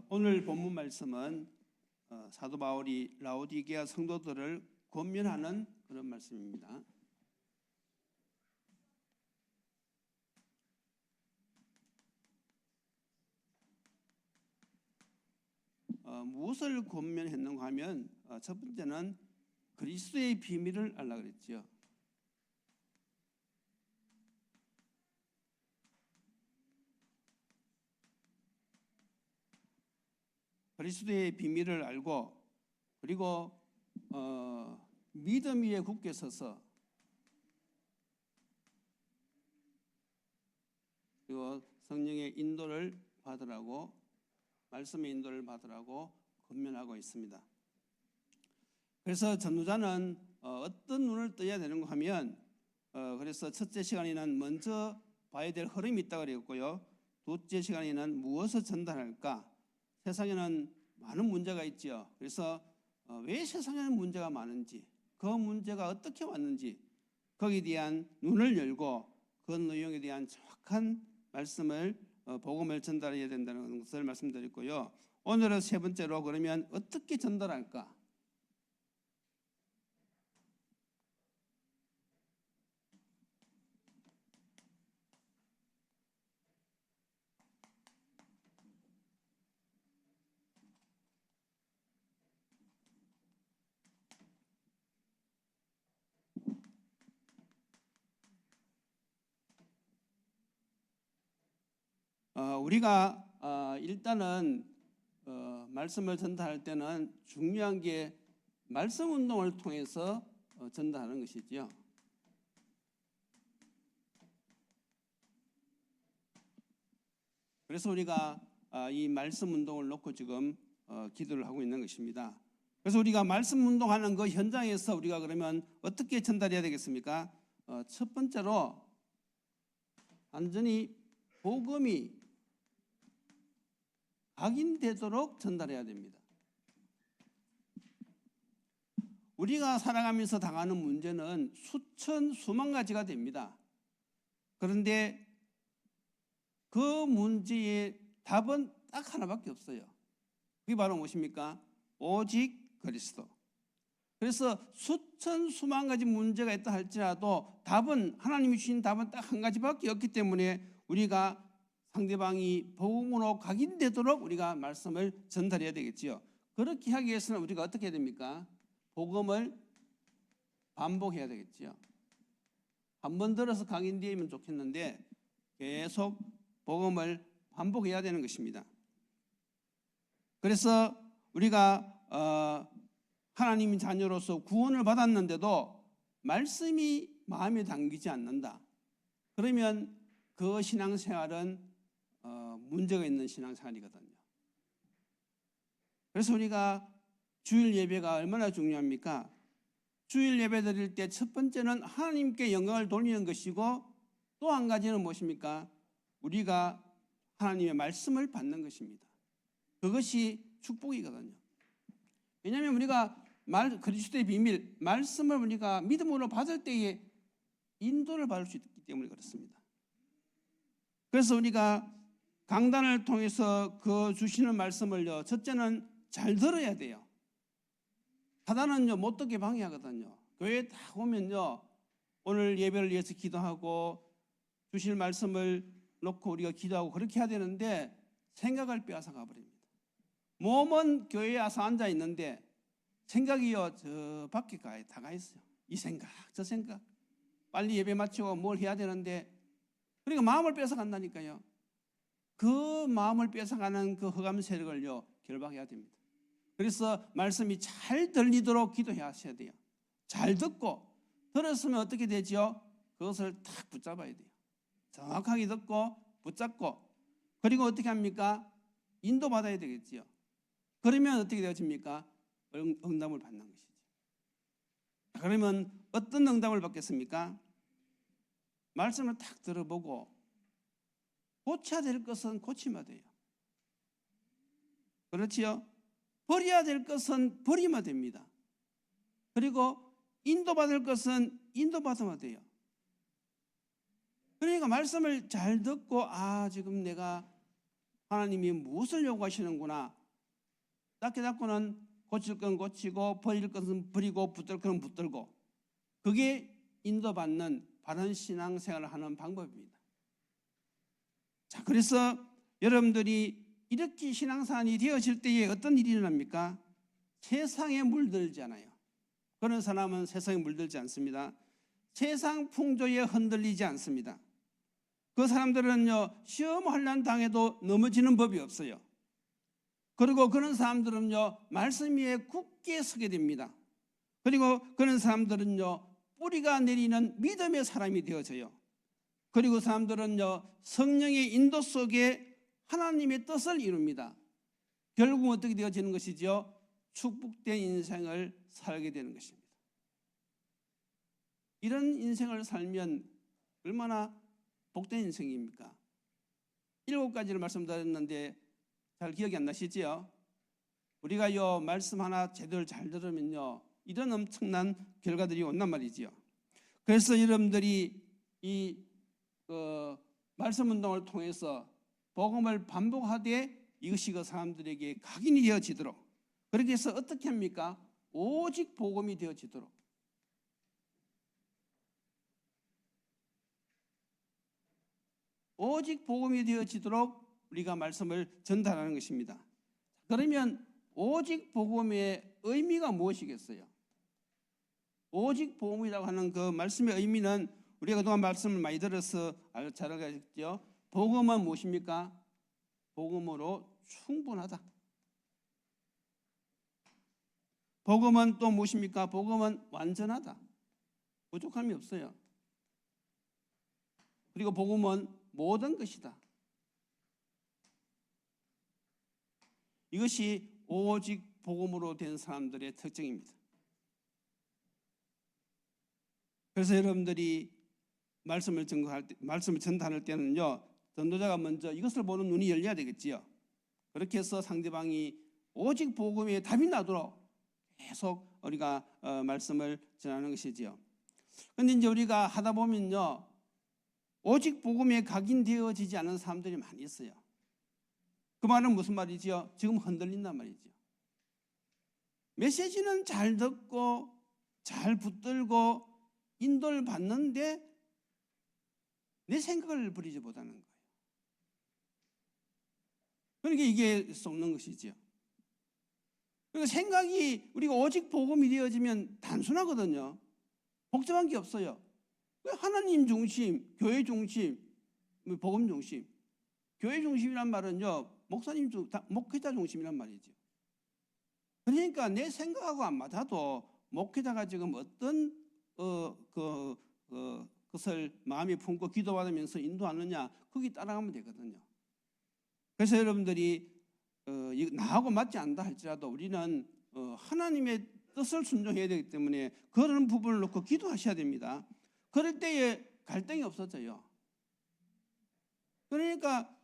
오늘 본문 말씀은 사도 바울이 라오디게아 성도들을 권면하는 그런 말씀입니다. 무엇을 권면했는가 하면 첫 번째는 그리스도의 비밀을 알라 그랬죠. 그리스도의 비밀을 알고, 그리고 믿음 위에 굳게 서서, 그리고 성령의 인도를 받으라고, 말씀의 인도를 받으라고 권면하고 있습니다. 그래서 전도자는 어떤 눈을 떠야 되는가 하면, 그래서 첫째 시간에는 먼저 봐야 될 흐름이 있다고 그랬고요. 둘째 시간에는 무엇을 전달할까? 세상에는 많은 문제가 있죠. 그래서 왜 세상에는 문제가 많은지, 그 문제가 어떻게 왔는지 거기에 대한 눈을 열고 그 내용에 대한 정확한 말씀을 복음을 전달해야 된다는 것을 말씀드렸고요. 오늘은 세 번째로 그러면 어떻게 전달할까? 우리가 일단은 말씀을 전달할 때는 중요한 게 말씀 운동을 통해서 전달하는 것이죠. 그래서 우리가 이 말씀 운동을 놓고 지금 기도를 하고 있는 것입니다. 그래서 우리가 말씀 운동하는 그 현장에서 우리가 그러면 어떻게 전달해야 되겠습니까? 첫 번째로 완전히 복음이 각인되도록 전달해야 됩니다. 우리가 살아가면서 당하는 문제는 수만 가지가 됩니다. 그런데 그 문제의 답은 딱 하나밖에 없어요. 그게 바로 무엇입니까? 오직 그리스도. 그래서 수만 가지 문제가 있다 할지라도 답은, 하나님이 주신 답은 딱 한 가지밖에 없기 때문에 우리가 상대방이 복음으로 각인되도록 우리가 말씀을 전달해야 되겠지요. 그렇게 하기 위해서는 우리가 어떻게 해야 됩니까? 복음을 반복해야 되겠지요. 한 번 들어서 각인되면 좋겠는데 계속 복음을 반복해야 되는 것입니다. 그래서 우리가 하나님의 자녀로서 구원을 받았는데도 말씀이 마음에 담기지 않는다. 그러면 그 신앙생활은 문제가 있는 신앙생활이거든요. 그래서 우리가 주일 예배가 얼마나 중요합니까? 주일 예배 드릴 때 첫 번째는 하나님께 영광을 돌리는 것이고, 또 한 가지는 무엇입니까? 우리가 하나님의 말씀을 받는 것입니다. 그것이 축복이거든요. 왜냐하면 우리가 그리스도의 비밀, 말씀을 우리가 믿음으로 받을 때에 인도를 받을 수 있기 때문에 그렇습니다. 그래서 우리가 강단을 통해서 그 주시는 말씀을요, 첫째는 잘 들어야 돼요. 사단은요, 못 듣게 방해하거든요. 교회에 딱 오면요, 오늘 예배를 위해서 기도하고 주실 말씀을 놓고 우리가 기도하고 그렇게 해야 되는데 생각을 빼앗아 가버립니다. 몸은 교회에 와서 앉아 있는데 생각이요, 저 밖에 다 가 있어요. 이 생각, 저 생각. 빨리 예배 마치고 뭘 해야 되는데, 그러니까 마음을 뺏어 간다니까요. 그 마음을 뺏어가는 그 흑암 세력을요, 결박해야 됩니다. 그래서 말씀이 잘 들리도록 기도하셔야 돼요. 잘 듣고, 들었으면 어떻게 되죠? 그것을 탁 붙잡아야 돼요. 정확하게 듣고 붙잡고, 그리고 어떻게 합니까? 인도받아야 되겠지요. 그러면 어떻게 되어집니까? 응답을 받는 것이죠. 그러면 어떤 응답을 받겠습니까? 말씀을 탁 들어보고 고쳐야 될 것은 고치면 돼요. 그렇지요? 버려야 될 것은 버리면 됩니다. 그리고 인도받을 것은 인도받으면 돼요. 그러니까 말씀을 잘 듣고, 지금 내가 하나님이 무엇을 요구하시는구나. 딱 깨닫고는 고칠 건 고치고 버릴 것은 버리고 붙들 것은 붙들고, 그게 인도받는 바른 신앙생활을 하는 방법입니다. 자, 그래서 여러분들이 이렇게 신앙생활이 되어질 때에 어떤 일이 일어납니까? 세상에 물들잖아요. 그런 사람은 세상에 물들지 않습니다. 세상 풍조에 흔들리지 않습니다. 그 사람들은요, 시험 환난 당해도 넘어지는 법이 없어요. 그리고 그런 사람들은요, 말씀 위에 굳게 서게 됩니다. 그리고 그런 사람들은요, 뿌리가 내리는 믿음의 사람이 되어져요. 그리고 사람들은요, 성령의 인도 속에 하나님의 뜻을 이룹니다. 결국 어떻게 되어지는 것이죠? 축복된 인생을 살게 되는 것입니다. 이런 인생을 살면 얼마나 복된 인생입니까? 7가지를 말씀드렸는데 잘 기억이 안 나시죠? 우리가 요 말씀 하나 제대로 잘 들으면요, 이런 엄청난 결과들이 온단 말이지요. 그래서 여러분들이 이 말씀 운동을 통해서 복음을 반복하되 이것이 그 사람들에게 각인이 되어지도록, 그렇게 해서 어떻게 합니까? 오직 복음이 되어지도록, 오직 복음이 되어지도록 우리가 말씀을 전달하는 것입니다. 그러면 오직 복음의 의미가 무엇이겠어요? 오직 복음이라고 하는 그 말씀의 의미는 우리가 그동안 말씀을 많이 들어서 잘 알겠죠? 복음은 무엇입니까? 복음으로 충분하다. 복음은 또 무엇입니까? 복음은 완전하다. 부족함이 없어요. 그리고 복음은 모든 것이다. 이것이 오직 복음으로 된 사람들의 특징입니다. 그래서 여러분들이 말씀을 전달할 때는요, 전도자가 먼저 이것을 보는 눈이 열려야 되겠지요. 그렇게 해서 상대방이 오직 복음에 답이 나도록 계속 우리가 말씀을 전하는 것이지요. 그런데 이제 우리가 하다 보면요, 오직 복음에 각인되어지지 않은 사람들이 많이 있어요. 그 말은 무슨 말이지요? 지금 흔들린단 말이죠. 메시지는 잘 듣고 잘 붙들고 인도를 받는데 내 생각을 버리지 못하는 거예요. 그러니까 이게 썩는 것이죠. 그러니까 생각이 우리가 오직 복음이 되어지면 단순하거든요. 복잡한 게 없어요. 하나님 중심, 교회 중심, 복음 중심. 교회 중심이란 말은요, 목회자 중심이란 말이죠. 그러니까 내 생각하고 안 맞아도 목회자가 지금 어떤 것을 마음에 품고 기도받으면서 인도하느냐, 거기 따라가면 되거든요. 그래서 여러분들이 나하고 맞지 않다 할지라도 우리는 하나님의 뜻을 순종해야 되기 때문에 그런 부분을 놓고 기도하셔야 됩니다. 그럴 때에 갈등이 없어져요. 그러니까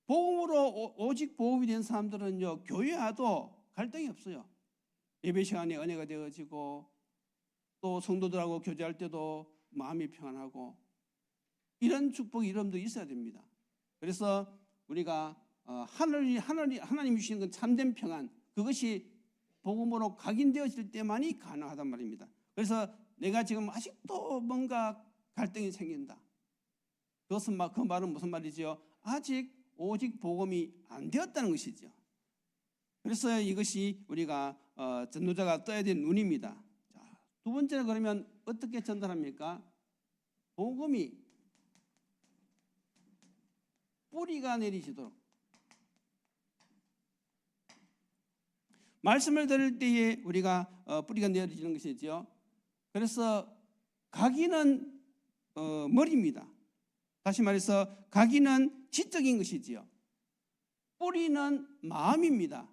복음으로 오직 복음이 된 사람들은요, 교회 와도 갈등이 없어요. 예배 시간에 은혜가 되어지고 또 성도들하고 교제할 때도 마음이 평안하고, 이런 축복이 여러분들 있어야 됩니다. 그래서 우리가 하나님이 주시는 건 참된 평안, 그것이 복음으로 각인되어질 때만이 가능하단 말입니다. 그래서 내가 지금 아직도 뭔가 갈등이 생긴다, 그것은 그 말은 무슨 말이죠? 아직 오직 복음이 안 되었다는 것이죠. 그래서 이것이 우리가 전도자가 떠야 될 눈입니다. 자, 두 번째는 그러면 어떻게 전달합니까? 복음이 뿌리가 내리시도록. 말씀을 들을 때에 우리가 뿌리가 내리시는 것이죠. 그래서 각인은 머리입니다. 다시 말해서 각인은 지적인 것이지요. 뿌리는 마음입니다.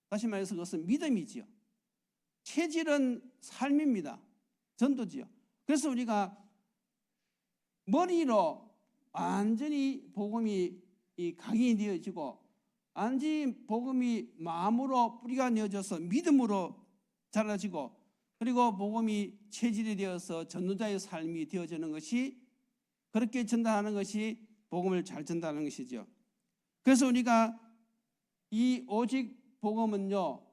다시 말해서 그것은 믿음이지요. 체질은 삶입니다. 전도지요. 그래서 우리가 머리로 완전히 복음이 각인이 되어지고, 완전히 복음이 마음으로 뿌리가 내어져서 믿음으로 자라지고, 그리고 복음이 체질이 되어서 전도자의 삶이 되어지는 것이, 그렇게 전달하는 것이 복음을 잘 전달하는 것이죠. 그래서 우리가 이 오직 복음은요,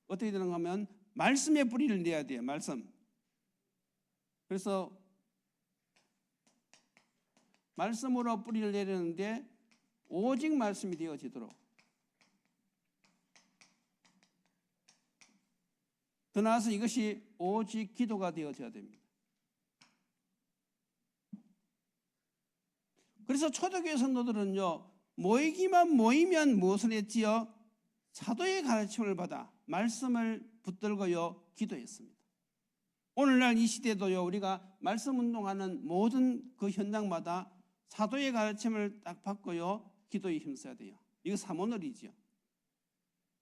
어떻게 되는가 하면 말씀의 뿌리를 내야 돼요. 말씀. 그래서 말씀으로 뿌리를 내리는데 오직 말씀이 되어지도록, 더 나아가서 이것이 오직 기도가 되어져야 됩니다. 그래서 초대교회 성도들은요, 모이기만 모이면 무엇을 했지요? 사도의 가르침을 받아 말씀을 붙들고요 기도했습니다. 오늘날 이 시대도요, 우리가 말씀 운동하는 모든 그 현장마다 사도의 가르침을 딱 받고요 기도에 힘써야 돼요. 이거 사모늘이지요.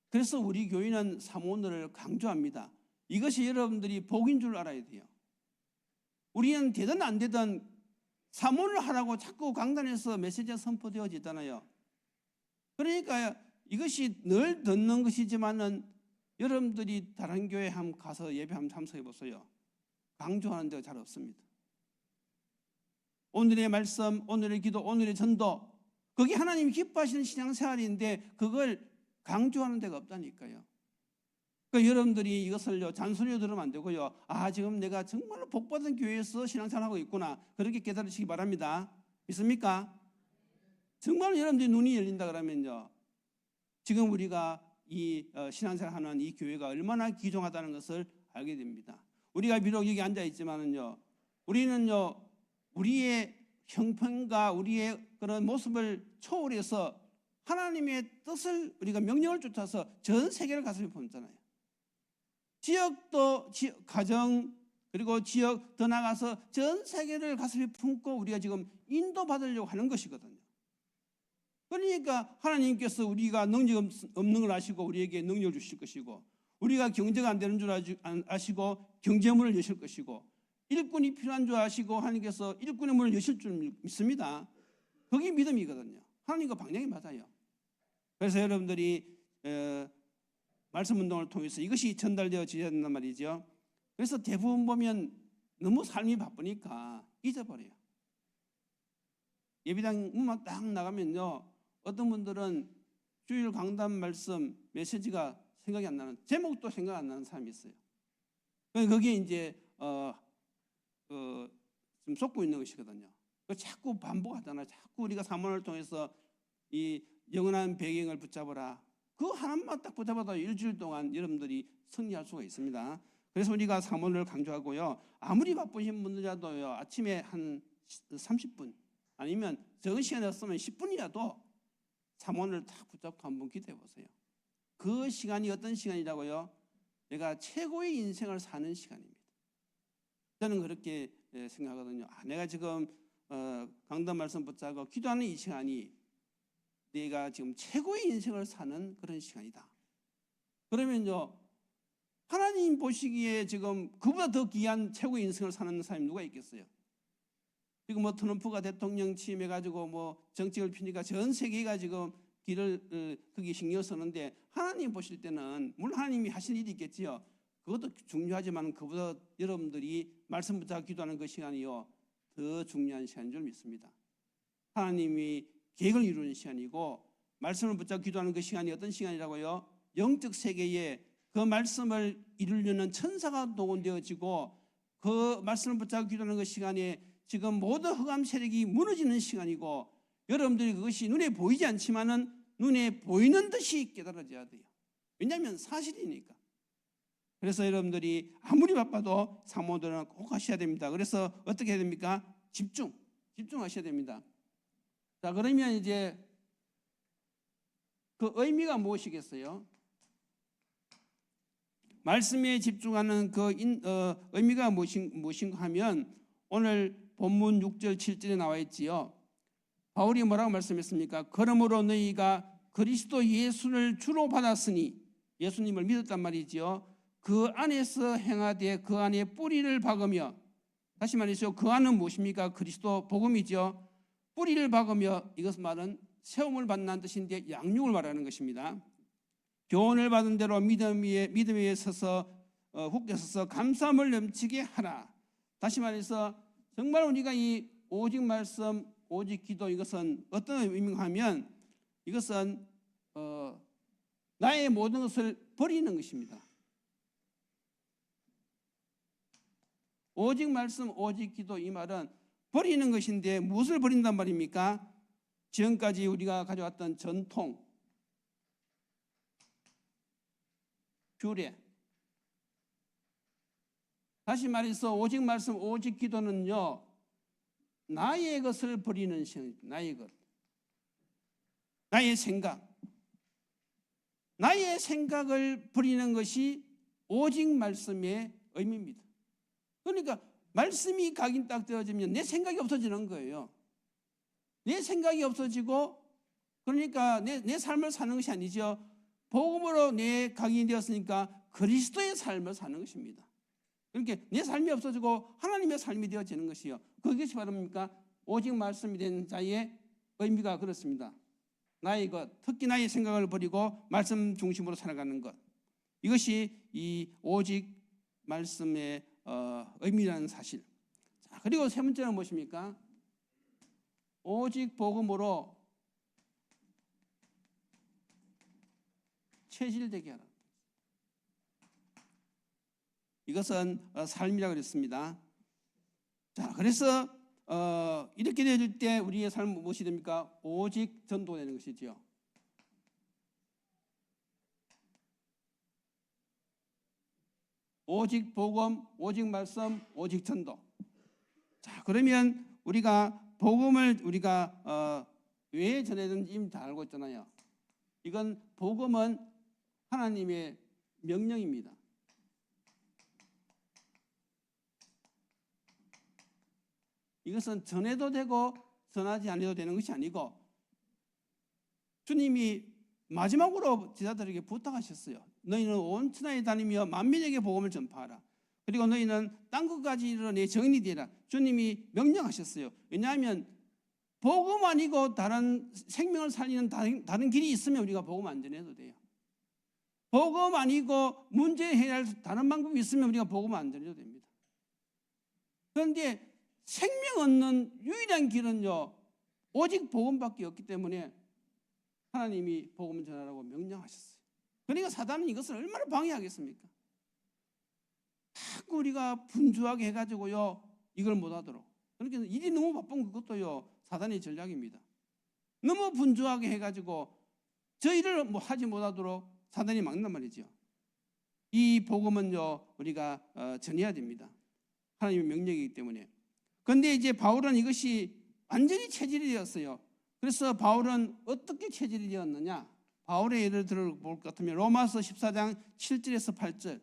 그래서 우리 교회는 사모늘을 강조합니다. 이것이 여러분들이 복인 줄 알아야 돼요. 우리는 되든 안 되든 사모를 하라고 자꾸 강단에서 메시지가 선포되어지잖아요. 그러니까 이것이 늘 듣는 것이지만은 여러분들이 다른 교회 한번 가서 예배 한번 참석해 보세요. 강조하는 데가 잘 없습니다. 오늘의 말씀, 오늘의 기도, 오늘의 전도, 그게 하나님이 기뻐하시는 신앙생활인데 그걸 강조하는 데가 없다니까요. 그러니까 여러분들이 이것을요 잔소리로 들으면 안 되고요, 아 지금 내가 정말로 복받은 교회에서 신앙생활하고 있구나, 그렇게 깨달으시기 바랍니다. 믿습니까? 정말 여러분들이 눈이 열린다 그러면요, 지금 우리가 이 신앙생활하는 이 교회가 얼마나 귀중하다는 것을 알게 됩니다. 우리가 비록 여기 앉아 있지만은요, 우리는요 우리의 형편과 우리의 그런 모습을 초월해서 하나님의 뜻을, 우리가 명령을 쫓아서 전 세계를 가슴에 품잖아요. 지역도 가정, 그리고 지역 더 나가서 전 세계를 가슴에 품고 우리가 지금 인도받으려고 하는 것이거든요. 그러니까 하나님께서 우리가 능력 없는 걸 아시고 우리에게 능력을 주실 것이고, 우리가 경제가 안 되는 줄 아시고 경제문을 여실 것이고, 일꾼이 필요한 줄 아시고 하나님께서 일꾼의 문을 여실 줄 믿습니다. 그게 믿음이거든요. 하나님과 방향이 맞아요. 그래서 여러분들이 말씀 운동을 통해서 이것이 전달되어져야 된단 말이죠. 그래서 대부분 보면 너무 삶이 바쁘니까 잊어버려요. 예배당 문만 딱 나가면요, 어떤 분들은 주일 강단 말씀 메시지가 생각이 안 나는, 제목도 생각 안 나는 사람이 있어요. 거기에 이제 좀 속고 있는 것이거든요. 자꾸 반복하잖아요. 자꾸 우리가 사문을 통해서 이 영원한 배경을 붙잡아라, 그 하나만 딱 붙잡아도 일주일 동안 여러분들이 승리할 수가 있습니다. 그래서 우리가 사문을 강조하고요, 아무리 바쁘신 분들이라도요 아침에 한 30분 아니면 적은 시간이 없으면 10분이라도 사문을 딱 붙잡고 한번 기도해 보세요. 그 시간이 어떤 시간이라고요? 내가 최고의 인생을 사는 시간입니다. 저는 그렇게 생각하거든요. 내가 지금 강단 말씀 붙잡고 기도하는 이 시간이 내가 지금 최고의 인생을 사는 그런 시간이다. 그러면요, 하나님 보시기에 지금 그보다 더 귀한 최고의 인생을 사는 사람이 누가 있겠어요? 지금 뭐 트럼프가 대통령 취임해가지고 뭐 정책을 피니까 전 세계가 지금 길을 거기 신경 쓰는데, 하나님 보실 때는 물론 하나님이 하신 일이 있겠지요. 그것도 중요하지만 그보다 여러분들이 말씀 붙잡고 기도하는 그 시간이요 더 중요한 시간인 줄 믿습니다. 하나님이 계획을 이루는 시간이고, 말씀을 붙잡고 기도하는 그 시간이 어떤 시간이라고요? 영적 세계에 그 말씀을 이루려는 천사가 동원되어지고, 그 말씀을 붙잡고 기도하는 그 시간에 지금 모든 흑암 세력이 무너지는 시간이고, 여러분들이 그것이 눈에 보이지 않지만은 눈에 보이는 듯이 깨달아져야 돼요. 왜냐하면 사실이니까. 그래서 여러분들이 아무리 바빠도 사모들은 꼭 하셔야 됩니다. 그래서 어떻게 해야 됩니까? 집중하셔야 됩니다. 자, 그러면 이제 그 의미가 무엇이겠어요? 말씀에 집중하는 그 의미가 무엇인가 하면, 오늘 본문 6절 7절에 나와 있지요. 바울이 뭐라고 말씀했습니까? 그러므로 너희가 그리스도 예수를 주로 받았으니, 예수님을 믿었단 말이지요. 그 안에서 행하되 그 안에 뿌리를 박으며, 다시 말해서 그 안은 무엇입니까? 그리스도 복음이죠. 뿌리를 박으며, 이것은 말은 세움을 받는 뜻인데 양육을 말하는 것입니다. 교훈을 받은 대로 믿음 위에 서서 굳게 서서 감사함을 넘치게 하라. 다시 말해서 정말 우리가 이 오직 말씀, 오직 기도, 이것은 어떤 의미인가 하면 이것은 나의 모든 것을 버리는 것입니다. 오직 말씀, 오직 기도, 이 말은 버리는 것인데 무엇을 버린단 말입니까? 지금까지 우리가 가져왔던 전통, 규례. 다시 말해서 오직 말씀, 오직 기도는요, 나의 것을 버리는 시간입니다. 나의 것, 나의 생각, 나의 생각을 버리는 것이 오직 말씀의 의미입니다. 그러니까 말씀이 각인딱 되어지면 내 생각이 없어지는 거예요. 내 생각이 없어지고, 그러니까 내 삶을 사는 것이 아니죠. 복음으로 내 각인이 되었으니까 그리스도의 삶을 사는 것입니다. 그러니까 내 삶이 없어지고 하나님의 삶이 되어지는 것이요. 그것이 바로 뭡니까? 오직 말씀이 된 자의 의미가 그렇습니다. 나의 것, 특히 나의 생각을 버리고 말씀 중심으로 살아가는 것. 이것이 이 오직 말씀의 의미라는 사실. 자, 그리고 세 번째는 무엇입니까? 오직 복음으로 체질되게 하라. 이것은 삶이라고 그랬습니다. 자, 그래서 이렇게 되어질 때 우리의 삶은 무엇이 됩니까? 오직 전도되는 것이지요. 오직 복음, 오직 말씀, 오직 전도. 자, 그러면 우리가 복음을 우리가 왜 전해야 되는지 이미 다 알고 있잖아요. 이건 복음은 하나님의 명령입니다. 이것은 전해도 되고 전하지 않아도 되는 것이 아니고 주님이 마지막으로 제자들에게 부탁하셨어요. 너희는 온 천하에 다니며 만민에게 복음을 전파하라. 그리고 너희는 땅 끝까지 이르러 내 증인이 되라. 주님이 명령하셨어요. 왜냐하면 복음 아니고 다른 생명을 살리는 다른 길이 있으면 우리가 복음 안 전해도 돼요. 복음 아니고 문제 해결할 다른 방법이 있으면 우리가 복음 안 전해도 됩니다. 그런데 생명 얻는 유일한 길은요, 오직 복음밖에 없기 때문에 하나님이 복음을 전하라고 명령하셨어요. 그러니까 사단은 이것을 얼마나 방해하겠습니까? 자꾸 우리가 분주하게 해가지고요, 이걸 못하도록. 그러니까 일이 너무 바쁜 그것도요, 사단의 전략입니다. 너무 분주하게 해가지고 저 일을 뭐 하지 못하도록 사단이 막는단 말이죠. 이 복음은요, 우리가 전해야 됩니다. 하나님의 명령이기 때문에. 그런데 이제 바울은 이것이 완전히 체질이 되었어요. 그래서 바울은 어떻게 체질이 되었느냐? 바울의 예를 들어볼 것 같으면 로마서 14장 7절에서 8절.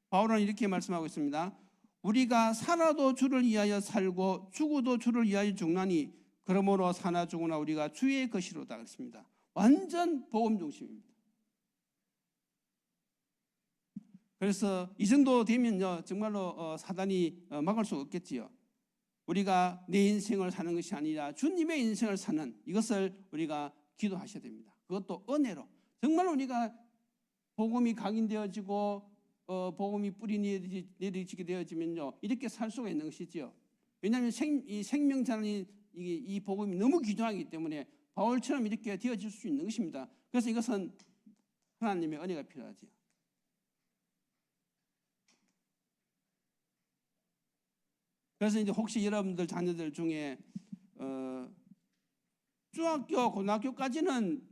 바울은 이렇게 말씀하고 있습니다. 우리가 살아도 주를 위하여 살고 죽어도 주를 위하여 죽나니 그러므로 사나 죽으나 우리가 주의 것이로다 그랬습니다. 완전 복음 중심입니다. 그래서 이 정도 되면요, 정말로 사단이 막을 수 없겠지요. 우리가 내 인생을 사는 것이 아니라 주님의 인생을 사는 이것을 우리가 기도하셔야 됩니다. 그것도 은혜로. 정말 우리가 복음이 각인되어지고 복음이 뿌리 내리지게 되어지면요, 이렇게 살 수가 있는 것이지요. 왜냐하면 이 생명자는 이 복음이 너무 귀중하기 때문에 바울처럼 이렇게 되어질 수 있는 것입니다. 그래서 이것은 하나님의 은혜가 필요하지요. 그래서 이제 혹시 여러분들 자녀들 중에 중학교, 고등학교까지는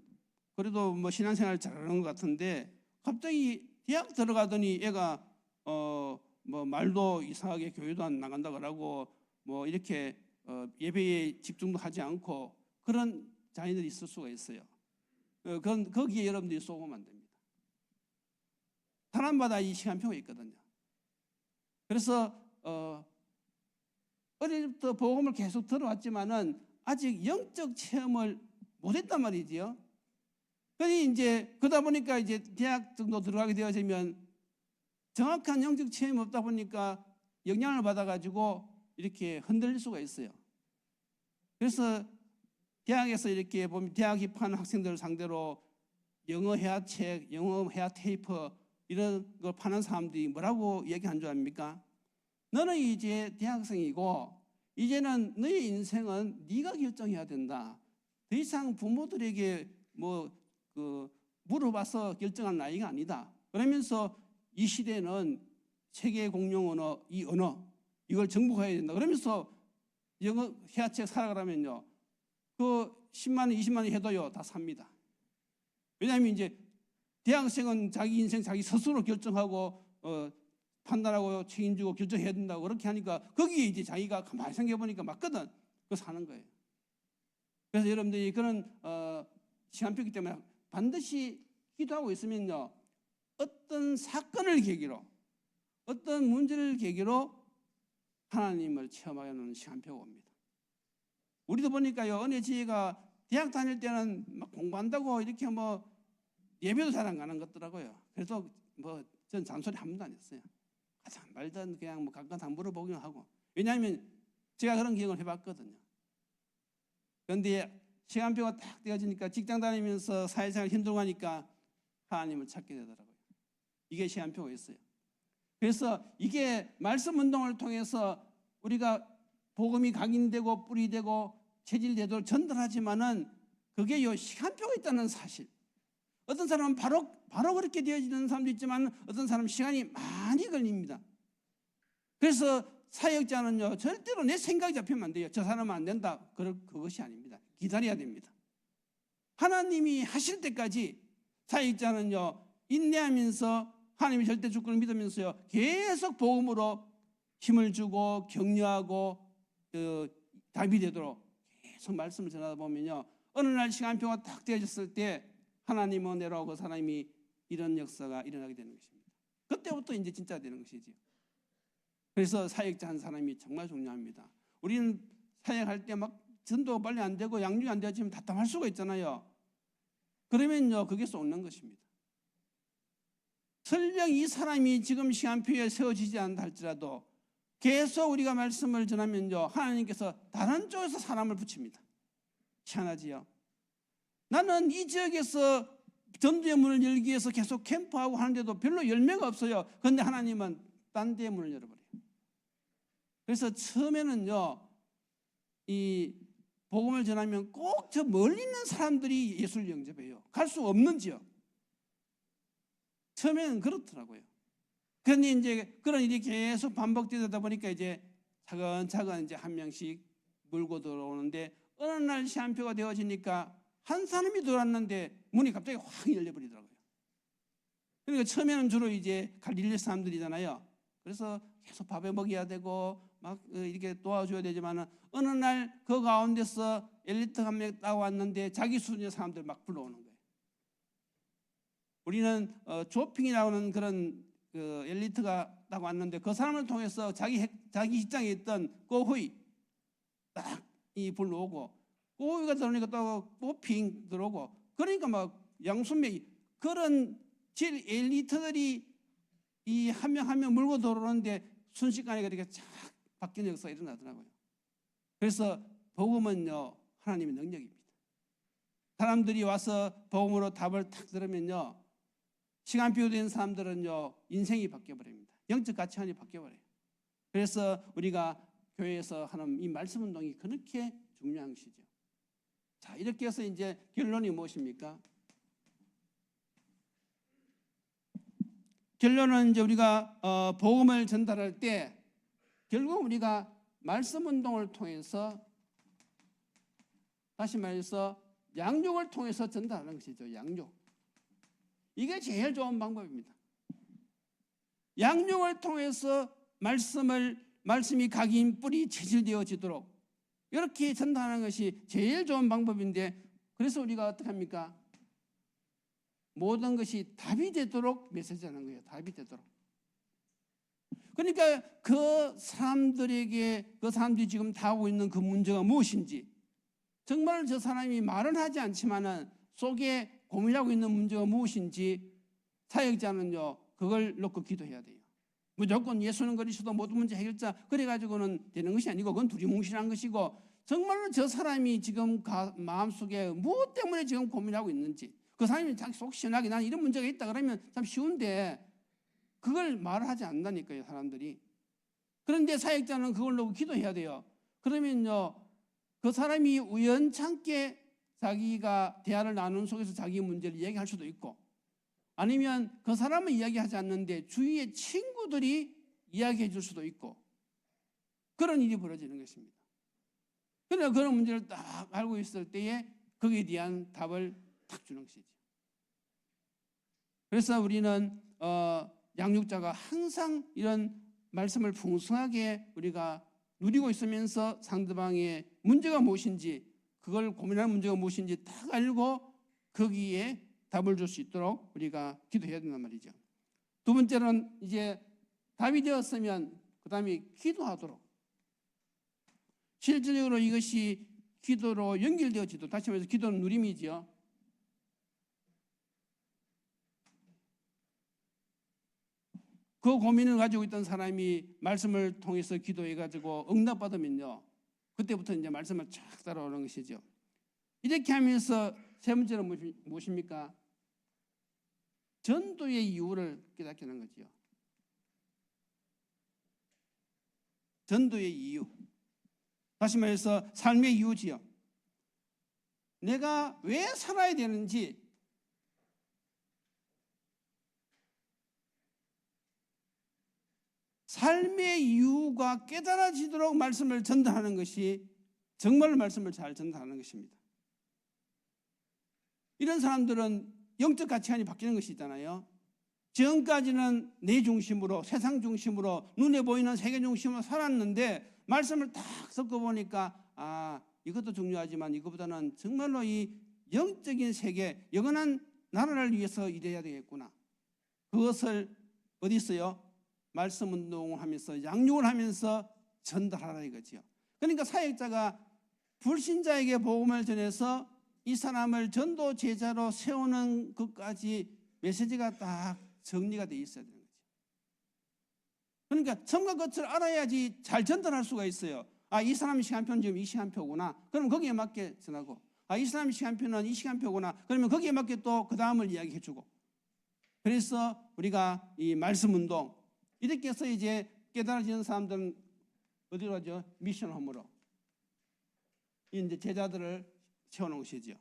그래도 뭐 신앙생활 잘하는 것 같은데 갑자기 대학 들어가더니 애가 뭐 말도 이상하게 교회도 안 나간다 그러고 뭐 이렇게 예배에 집중도 하지 않고 그런 자녀들이 있을 수가 있어요. 그건 거기에 여러분들이 속으면 안 됩니다. 사람마다 이 시간표가 있거든요. 그래서 어릴 때부터 복음을 계속 들어왔지만은 아직 영적 체험을 못했단 말이지요. 그러니 이제 그러다 보니까 이제 대학 정도 들어가게 되어지면 정확한 영적 체험이 없다 보니까 영향을 받아가지고 이렇게 흔들릴 수가 있어요. 그래서 대학에서 이렇게 보면 대학 입학하는 학생들 상대로 영어 회화책, 영어 회화 테이프 이런 걸 파는 사람들이 뭐라고 얘기한 줄 압니까? 너는 이제 대학생이고 이제는 너의 인생은 네가 결정해야 된다. 더 이상 부모들에게 물어봐서 결정할 나이가 아니다. 그러면서 이 시대는 세계 공용 언어, 이 언어 이걸 정복해야 된다. 그러면서 영어 해야책 사라 그러면요, 그 10만 원, 20만 원 해도요 다 삽니다. 왜냐하면 이제 대학생은 자기 인생 자기 스스로 결정하고 판단하고 책임지고 결정해야 된다고 그렇게 하니까 거기에 이제 자기가 가만히 생각해 보니까 맞거든. 그거 사는 거예요. 그래서 여러분들이 그런 시간표이기 때문에 반드시 기도하고 있으면요, 어떤 사건을 계기로, 어떤 문제를 계기로 하나님을 체험하게 하는 시간표가 옵니다. 우리도 보니까요, 은혜 지혜가 대학 다닐 때는 막 공부한다고 이렇게 예배도 잘 안 가는 것 같더라고요. 그래서 전 잔소리 한 번도 안 했어요. 가자 말든 그냥 가끔 다 물어보기는 하고. 왜냐하면 제가 그런 경험을 해봤거든요. 그런데 시간표가 딱 되어지니까 직장 다니면서 사회생활 힘들고 하니까 하나님을 찾게 되더라고요. 이게 시간표가 있어요. 그래서 이게 말씀 운동을 통해서 우리가 복음이 각인되고 뿌리되고 체질되도록 전달하지만은 그게 요 시간표가 있다는 사실. 어떤 사람은 바로 그렇게 되어지는 사람도 있지만 어떤 사람은 시간이 많이 걸립니다. 그래서 사역자는요, 절대로 내 생각이 잡히면 안 돼요. 저 사람은 안 된다. 그것이 아닙니다. 기다려야 됩니다. 하나님이 하실 때까지 사역자는요, 인내하면서 하나님의 절대 주권을 믿으면서요, 계속 복음으로 힘을 주고 격려하고 답이 되도록 계속 말씀을 전하다 보면요, 어느 날 시간표가 딱 되어졌을 때 하나님의 은혜로 그 사람이 이런 역사가 일어나게 되는 것입니다. 그때부터 이제 진짜 되는 것이지요. 그래서 사역자 한 사람이 정말 중요합니다. 우리는 사역할 때 막 전도가 빨리 안 되고 양육이 안 되어지면 답답할 수가 있잖아요. 그러면요, 그게 쏟는 것입니다. 설령 이 사람이 지금 시간표에 세워지지 않다 할지라도 계속 우리가 말씀을 전하면요, 하나님께서 다른 쪽에서 사람을 붙입니다. 희한하지요. 나는 이 지역에서 전도의 문을 열기 위해서 계속 캠프하고 하는데도 별로 열매가 없어요. 그런데 하나님은 딴 데의 문을 열어버려요. 그래서 처음에는요, 이 복음을 전하면 꼭 저 멀리 있는 사람들이 예수를 영접해요. 갈 수 없는 지역. 처음에는 그렇더라고요. 그런데 이제 그런 일이 계속 반복되다 보니까 이제 차근차근 이제 한 명씩 물고 들어오는데 어느 날 시간표가 되어지니까 한 사람이 들어왔는데 문이 갑자기 확 열려버리더라고요. 그러니까 처음에는 주로 이제 갈릴리 사람들이잖아요. 그래서 계속 밥에 먹여야 되고 막 이렇게 도와줘야 되지만 어느 날 그 가운데서 엘리트 한 명 따고 왔는데 자기 수준의 사람들 막 불러오는 거예요. 우리는 조핑이라는 그런 엘리트가 딱 왔는데 그 사람을 통해서 자기 직장에 있던 꼬후이 딱 불러오고 꼬후이가 들어오니까 또 조핑 들어오고 그러니까 막 양순매 그런 질 엘리트들이 이 한 명 한 명 물고 들어오는데 순식간에 그렇게 쫙 바뀌는 역사가 일어나더라고요. 그래서 복음은요, 하나님의 능력입니다. 사람들이 와서 복음으로 답을 탁 들으면요, 시간표 된 사람들은요, 인생이 바뀌어버립니다. 영적 가치관이 바뀌어버려요. 그래서 우리가 교회에서 하는 이 말씀 운동이 그렇게 중요한 것이죠. 자, 이렇게 해서 이제 결론이 무엇입니까? 결론은 이제 우리가 복음을 전달할 때 결국 우리가 말씀 운동을 통해서, 다시 말해서 양육을 통해서 전달하는 것이죠. 양육. 이게 제일 좋은 방법입니다. 양육을 통해서 말씀이 각인 뿌리 체질되어지도록 이렇게 전달하는 것이 제일 좋은 방법인데, 그래서 우리가 어떻게 합니까? 모든 것이 답이 되도록 메시지하는 거예요. 답이 되도록. 그러니까 그 사람들이 지금 다 하고 있는 그 문제가 무엇인지, 정말 저 사람이 말은 하지 않지만은 속에 고민하고 있는 문제가 무엇인지 사역자는요, 그걸 놓고 기도해야 돼요. 무조건 예수는 그리스도 모든 문제 해결자 그래가지고는 되는 것이 아니고 그건 두리뭉실한 것이고, 정말로 저 사람이 지금 마음속에 무엇 때문에 지금 고민하고 있는지, 그 사람이 자기 속 시원하게 난 이런 문제가 있다 그러면 참 쉬운데 그걸 말을 하지 않는다니까요, 사람들이. 그런데 사역자는 그걸 놓고 기도해야 돼요. 그러면요, 그 사람이 우연찮게 자기가 대화를 나누는 속에서 자기 문제를 이야기할 수도 있고, 아니면 그 사람은 이야기하지 않는데 주위의 친구들이 이야기해 줄 수도 있고, 그런 일이 벌어지는 것입니다. 그러나 그런 문제를 딱 알고 있을 때에 거기에 대한 답을 딱 주는 것이죠. 그래서 우리는 양육자가 항상 이런 말씀을 풍성하게 우리가 누리고 있으면서 상대방의 문제가 무엇인지, 그걸 고민하는 문제가 무엇인지 딱 알고 거기에 답을 줄 수 있도록 우리가 기도해야 된단 말이죠. 두 번째는 이제 답이 되었으면 그 다음에 기도하도록, 실질적으로 이것이 기도로 연결되어지도록, 다시 말해서 기도는 누림이지요. 그 고민을 가지고 있던 사람이 말씀을 통해서 기도해가지고 응답받으면요, 그때부터 이제 말씀을 쫙 따라오는 것이죠. 이렇게 하면서 세 번째는 무엇입니까? 전도의 이유를 깨닫게 하는 거죠. 전도의 이유. 다시 말해서 삶의 이유지요. 내가 왜 살아야 되는지, 삶의 이유가 깨달아지도록 말씀을 전달하는 것이 정말 말씀을 잘 전달하는 것입니다. 이런 사람들은 영적 가치관이 바뀌는 것이 있잖아요. 지금까지는 내 중심으로, 세상 중심으로, 눈에 보이는 세계 중심으로 살았는데 말씀을 딱 섞어보니까 이것도 중요하지만 이것보다는 정말로 이 영적인 세계, 영원한 나라를 위해서 일해야 되겠구나. 그것을 어디 있어요? 말씀 운동을 하면서, 양육을 하면서 전달하라 이거지요. 그러니까 사역자가 불신자에게 복음을 전해서 이 사람을 전도 제자로 세우는 것까지 메시지가 딱 정리가 돼 있어야 되는 거죠. 그러니까 처음과 끝을 알아야지 잘 전달할 수가 있어요. 이 사람의 시간표는 지금 이 시간표구나. 그러면 거기에 맞게 전하고, 이 사람의 시간표는 이 시간표구나. 그러면 거기에 맞게 또 그 다음을 이야기해 주고. 그래서 우리가 이 말씀 운동, 이렇게 해서 이제 깨달아지는 사람들은 어디로 가죠? 미션홈으로. 이제 제자들을 채워놓은 것이죠.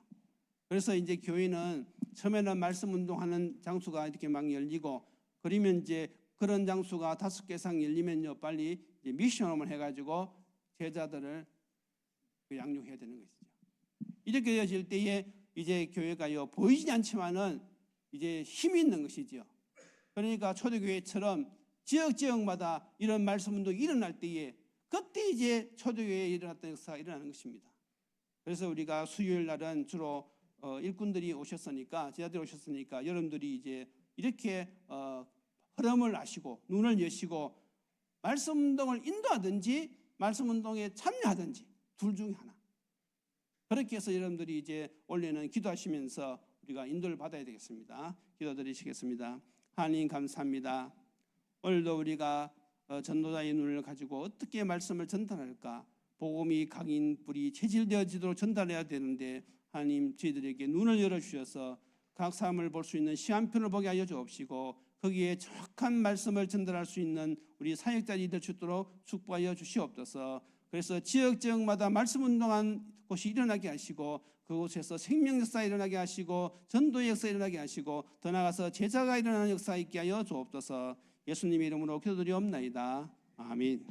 그래서 이제 교회는 처음에는 말씀 운동하는 장소가 이렇게 막 열리고, 그러면 이제 그런 장소가 5개 이상 열리면요, 빨리 이제 미션홈을 해가지고 제자들을 양육해야 되는 것이죠. 이렇게 되어질 때에 이제 교회가요, 보이지 않지만은 이제 힘이 있는 것이죠. 그러니까 초대교회처럼 지역마다 이런 말씀 운동이 일어날 때에 그때 이제 초대교회에 일어났던 역사가 일어나는 것입니다. 그래서 우리가 수요일 날은 주로 일꾼들이 오셨으니까, 제자들이 오셨으니까 여러분들이 이제 이렇게 흐름을 아시고 눈을 여시고 말씀 운동을 인도하든지 말씀 운동에 참여하든지 둘 중에 하나. 그렇게 해서 여러분들이 이제 원래는 기도하시면서 우리가 인도를 받아야 되겠습니다. 기도드리시겠습니다. 하나님 감사합니다. 오늘도 우리가 전도자의 눈을 가지고 어떻게 말씀을 전달할까, 복음이 각인 뿌리 체질되어지도록 전달해야 되는데, 하나님 저희들에게 눈을 열어주셔서 각 사람을 볼 수 있는 시간표를 보게 하여 주옵시고, 거기에 정확한 말씀을 전달할 수 있는 우리 사역자들이 될 수 있도록 축복하여 주시옵소서. 그래서 지역마다 말씀 운동한 곳이 일어나게 하시고, 그곳에서 생명 역사 일어나게 하시고, 전도의 역사 일어나게 하시고, 더 나아가서 제자가 일어나는 역사 있게 하여 주옵소서. 예수님의 이름으로 기도드리옵나이다. 아멘.